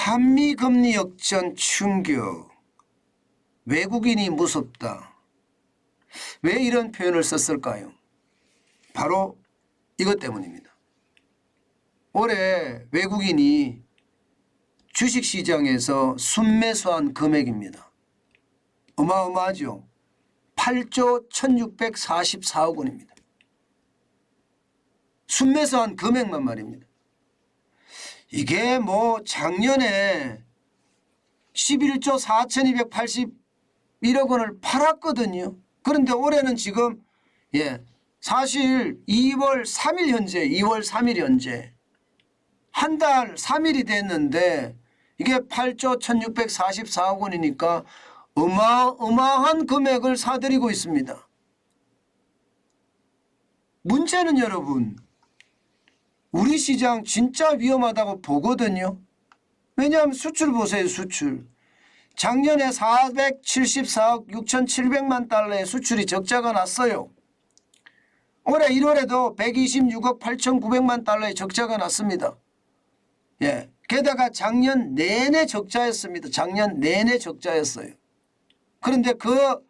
한미 금리 역전 충격. 외국인이 무섭다. 왜 이런 표현을 썼을까요? 바로 이것 때문입니다. 올해 외국인이 주식시장에서 순매수한 금액입니다. 어마어마하죠. 8조 1644억 원입니다. 순매수한 금액만 말입니다. 이게 뭐 작년에 11조 4281억 원을 팔았거든요. 그런데 올해는 지금 사실 2월 3일 현재 한 달 3일이 됐는데 이게 8조 1644억 원이니까 어마어마한 금액을 사들이고 있습니다. 문제는 여러분, 우리 시장 진짜 위험하다고 보거든요. 왜냐하면 수출 보세요. 수출. 작년에 474억 6,700만 달러의 수출이 적자가 났어요. 올해 1월에도 126억 8,900만 달러의 적자가 났습니다. 게다가 작년 내내 적자였습니다. 작년 내내 적자였어요. 그런데 그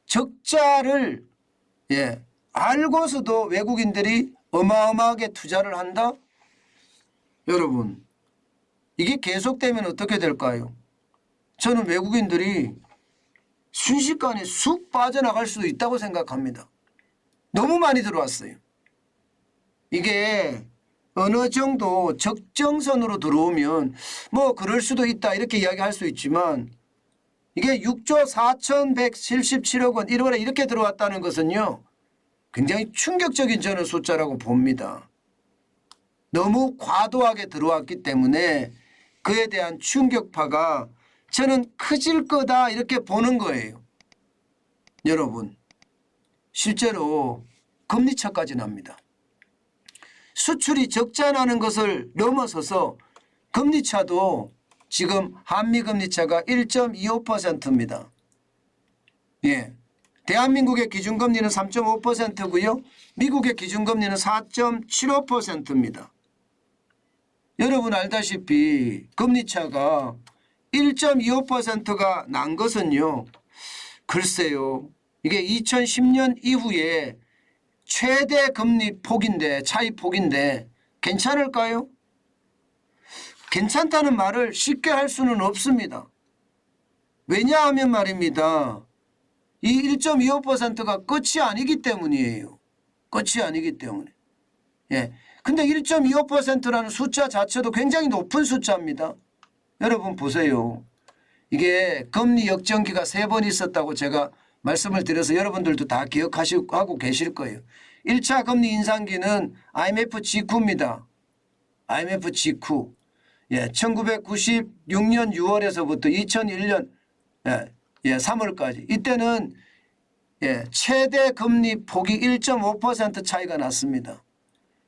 적자를 알고서도 외국인들이 어마어마하게 투자를 한다? 여러분, 이게 계속되면 어떻게 될까요? 저는 외국인들이 순식간에 쑥 빠져나갈 수도 있다고 생각합니다. 너무 많이 들어왔어요. 이게 어느 정도 적정선으로 들어오면 뭐 그럴 수도 있다 이렇게 이야기할 수 있지만 이게 6조 4,177억 원 1월에 이렇게 들어왔다는 것은요, 굉장히 충격적인 저는 숫자라고 봅니다. 너무 과도하게 들어왔기 때문에 그에 대한 충격파가 저는 커질 거다 이렇게 보는 거예요. 여러분, 실제로 금리차까지 납니다. 수출이 적자 나는 것을 넘어서서 금리차도 지금 한미금리차가 1.25%입니다. 대한민국의 기준금리는 3.5%고요. 미국의 기준금리는 4.75%입니다. 여러분 알다시피 금리차가 1.25%가 난 것은요, 글쎄요, 이게 2010년 이후에 최대 금리 폭인데, 차이 폭인데 괜찮을까요? 괜찮다는 말을 쉽게 할 수는 없습니다. 왜냐하면 말입니다, 이 1.25%가 끝이 아니기 때문이에요. 끝이 아니기 때문에. 근데 1.25%라는 숫자 자체도 굉장히 높은 숫자입니다. 여러분 보세요. 이게 금리 역전기가 3번 있었다고 제가 말씀을 드려서 여러분들도 다 기억하고 계실 거예요. 1차 금리 인상기는 IMF 직후입니다. IMF 직후. 1996년 6월에서부터 2001년 3월까지. 이때는 최대 금리 폭이 1.5% 차이가 났습니다.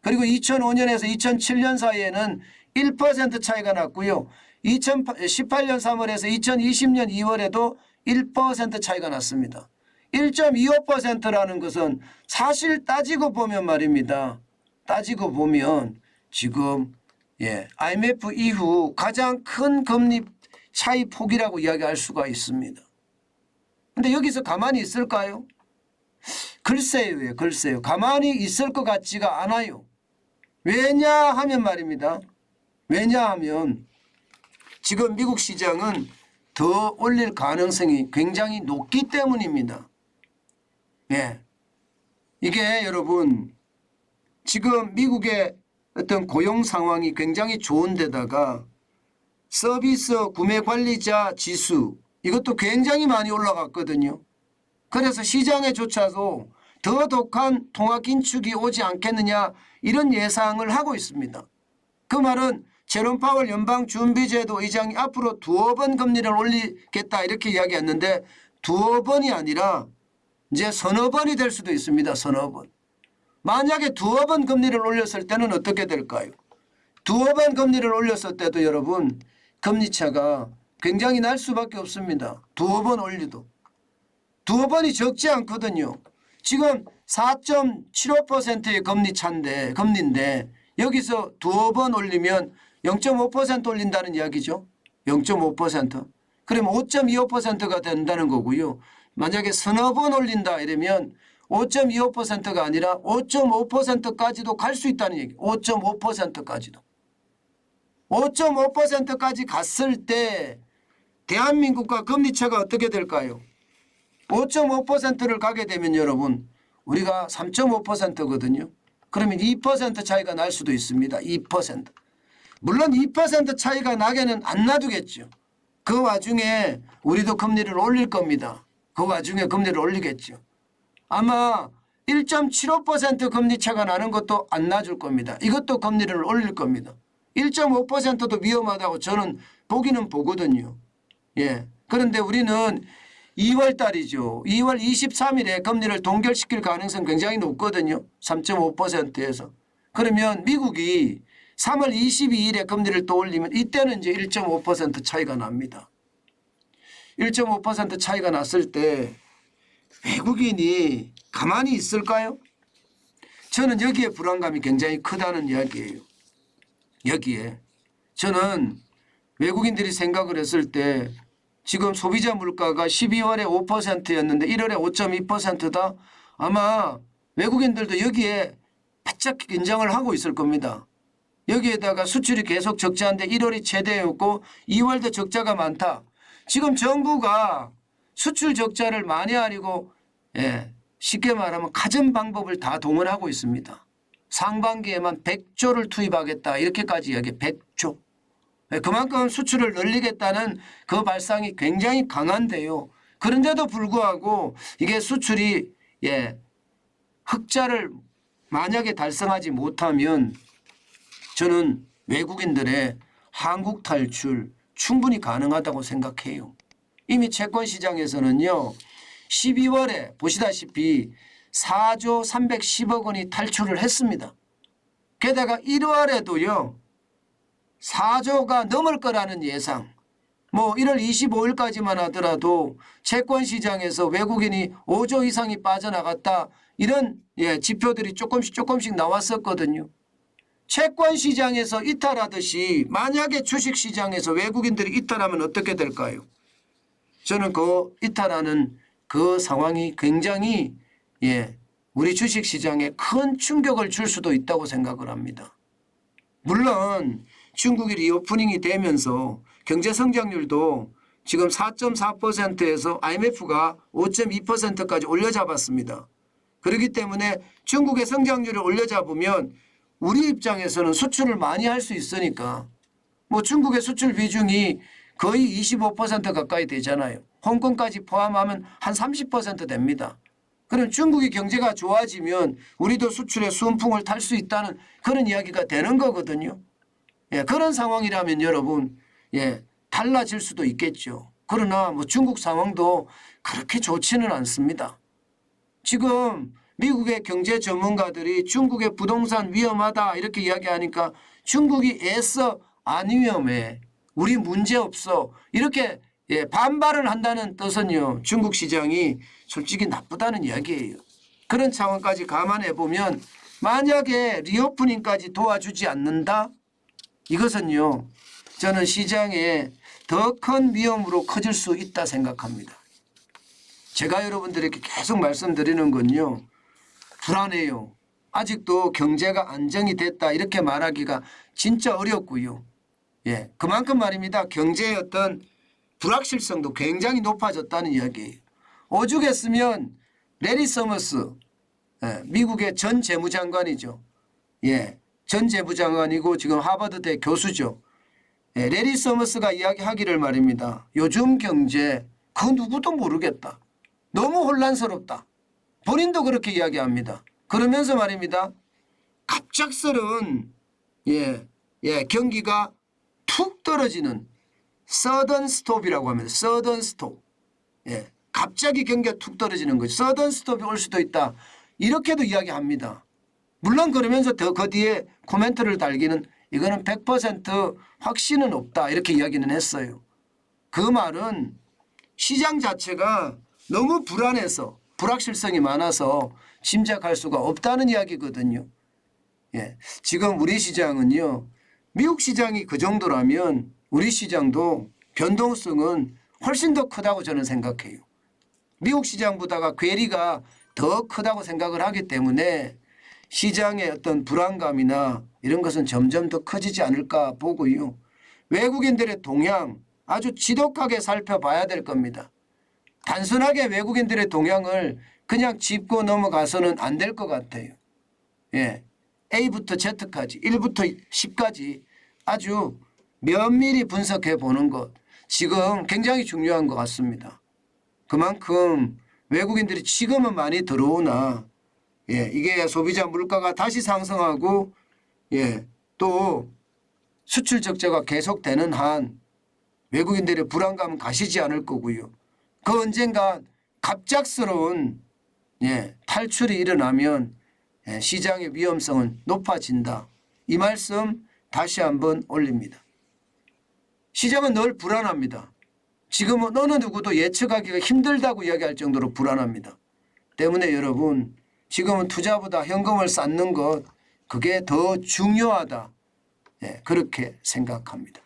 그리고 2005년에서 2007년 사이에는 1% 차이가 났고요. 2018년 3월에서 2020년 2월에도 1% 차이가 났습니다. 1.25%라는 것은 사실 따지고 보면 말입니다. 따지고 보면 지금 IMF 이후 가장 큰 금리 차이 폭이라고 이야기할 수가 있습니다. 그런데 여기서 가만히 있을까요? 글쎄요. 글쎄요. 가만히 있을 것 같지가 않아요. 왜냐하면 말입니다. 왜냐하면 지금 미국 시장은 더 올릴 가능성이 굉장히 높기 때문입니다. 이게 여러분 지금 미국의 어떤 고용 상황이 굉장히 좋은데다가 서비스 구매 관리자 지수 이것도 굉장히 많이 올라갔거든요. 그래서 시장에조차도 더 독한 통화 긴축이 오지 않겠느냐 이런 예상을 하고 있습니다. 그 말은 제롬 파월 연방준비제도 의장이 앞으로 2번 금리를 올리겠다 이렇게 이야기했는데 2번이 아니라 이제 서너 번이 될 수도 있습니다. 서너 번. 만약에 2번 금리를 올렸을 때는 어떻게 될까요? 2번 금리를 올렸을 때도 여러분 금리차가 굉장히 날 수밖에 없습니다. 2번 올려도. 2번이 적지 않거든요. 지금 4.75%의 금리인데 여기서 2번 올리면 0.5% 올린다는 이야기죠. 0.5%. 그러면 5.25%가 된다는 거고요. 만약에 서너 번 올린다 이러면 5.25%가 아니라 5.5%까지도 갈 수 있다는 얘기. 5.5%까지도. 5.5%까지 갔을 때 대한민국과 금리차가 어떻게 될까요? 5.5%를 가게 되면 여러분 우리가 3.5%거든요. 그러면 2% 차이가 날 수도 있습니다. 2%. 물론 2% 차이가 나게는 안 놔두겠죠. 그 와중에 우리도 금리를 올릴 겁니다. 그 와중에 금리를 올리겠죠. 아마 1.75% 금리 차가 나는 것도 안 놔줄 겁니다. 이것도 금리를 올릴 겁니다. 1.5%도 위험하다고 저는 보기는 보거든요. 예. 그런데 우리는 2월 달이죠. 2월 23일에 금리를 동결시킬 가능성 굉장히 높거든요. 3.5%에서. 그러면 미국이 3월 22일에 금리를 또 올리면 이때는 이제 1.5% 차이가 납니다. 1.5% 차이가 났을 때 외국인이 가만히 있을까요? 저는 여기에 불안감이 굉장히 크다는 이야기예요. 여기에. 저는 외국인들이 생각을 했을 때 지금 소비자 물가가 12월에 5%였는데 1월에 5.2%다. 아마 외국인들도 여기에 바짝 긴장을 하고 있을 겁니다. 여기에다가 수출이 계속 적자인데 1월이 최대였고 2월도 적자가 많다. 지금 정부가 수출 적자를 만회하려고 쉽게 말하면 가진 방법을 다 동원하고 있습니다. 상반기에만 100조를 투입하겠다 이렇게까지 이야기해. 100조. 그만큼 수출을 늘리겠다는 그 발상이 굉장히 강한데요. 그런데도 불구하고 이게 수출이 흑자를 만약에 달성하지 못하면 저는 외국인들의 한국 탈출 충분히 가능하다고 생각해요. 이미 채권 시장에서는요. 12월에 보시다시피 4조 310억 원이 탈출을 했습니다. 게다가 1월에도요. 4조가 넘을 거라는 예상. 뭐 1월 25일까지만 하더라도 채권 시장에서 외국인이 5조 이상이 빠져나갔다. 이런 지표들이 조금씩 나왔었거든요. 채권 시장에서 이탈하듯이 만약에 주식 시장에서 외국인들이 이탈하면 어떻게 될까요? 저는 그 이탈하는 그 상황이 굉장히 우리 주식 시장에 큰 충격을 줄 수도 있다고 생각을 합니다. 물론 중국이 리오프닝이 되면서 경제 성장률도 지금 4.4%에서 IMF가 5.2%까지 올려잡았습니다. 그렇기 때문에 중국의 성장률을 올려잡으면 우리 입장에서는 수출을 많이 할 수 있으니까 뭐 중국의 수출 비중이 거의 25% 가까이 되잖아요. 홍콩까지 포함하면 한 30% 됩니다. 그럼 중국의 경제가 좋아지면 우리도 수출의 순풍을 탈 수 있다는 그런 이야기가 되는 거거든요. 그런 상황이라면 여러분 달라질 수도 있겠죠. 그러나 뭐 중국 상황도 그렇게 좋지는 않습니다. 지금 미국의 경제 전문가들이 중국의 부동산 위험하다 이렇게 이야기하니까 중국이 애써 안 위험해. 우리 문제 없어. 이렇게 반발을 한다는 뜻은요. 중국 시장이 솔직히 나쁘다는 이야기예요. 그런 상황까지 감안해 보면 만약에 리오프닝까지 도와주지 않는다? 이것은요. 저는 시장에 더 큰 위험으로 커질 수 있다 생각합니다. 제가 여러분들에게 계속 말씀드리는 건요. 불안해요. 아직도 경제가 안정이 됐다 이렇게 말하기가 진짜 어렵고요. 그만큼 말입니다. 경제의 어떤 불확실성도 굉장히 높아졌다는 이야기예요. 오죽했으면 레리 서머스 미국의 전 재무장관이죠. 전 재무장관이고 지금 하버드대 교수죠. 레리 서머스가 이야기하기를 말입니다. 요즘 경제 그 누구도 모르겠다. 너무 혼란스럽다. 본인도 그렇게 이야기합니다. 그러면서 말입니다. 갑작스러운 경기가 툭 떨어지는 서던 스톱이라고 합니다. 서던 스톱. 갑자기 경기가 툭 떨어지는 거죠. 서던 스톱이 올 수도 있다. 이렇게도 이야기합니다. 물론 그러면서 더 그 뒤에 코멘트를 달기는 이거는 100% 확신은 없다. 이렇게 이야기는 했어요. 그 말은 시장 자체가 너무 불안해서 불확실성이 많아서 짐작할 수가 없다는 이야기거든요. 지금 우리 시장은요. 미국 시장이 그 정도라면 우리 시장도 변동성은 훨씬 더 크다고 저는 생각해요. 미국 시장보다가 괴리가 더 크다고 생각을 하기 때문에 시장의 어떤 불안감이나 이런 것은 점점 더 커지지 않을까 보고요. 외국인들의 동향 아주 지독하게 살펴봐야 될 겁니다. 단순하게 외국인들의 동향을 그냥 짚고 넘어가서는 안 될 것 같아요. 예. A부터 Z까지 1부터 10까지 아주 면밀히 분석해 보는 것 지금 굉장히 중요한 것 같습니다. 그만큼 외국인들이 지금은 많이 들어오나 이게 소비자 물가가 다시 상승하고 또 수출 적자가 계속되는 한 외국인들의 불안감은 가시지 않을 거고요. 그 언젠가 갑작스러운 탈출이 일어나면 시장의 위험성은 높아진다. 이 말씀 다시 한번 올립니다. 시장은 늘 불안합니다. 지금은 어느 누구도 예측하기가 힘들다고 이야기할 정도로 불안합니다. 때문에 여러분 지금은 투자보다 현금을 쌓는 것 그게 더 중요하다. 그렇게 생각합니다.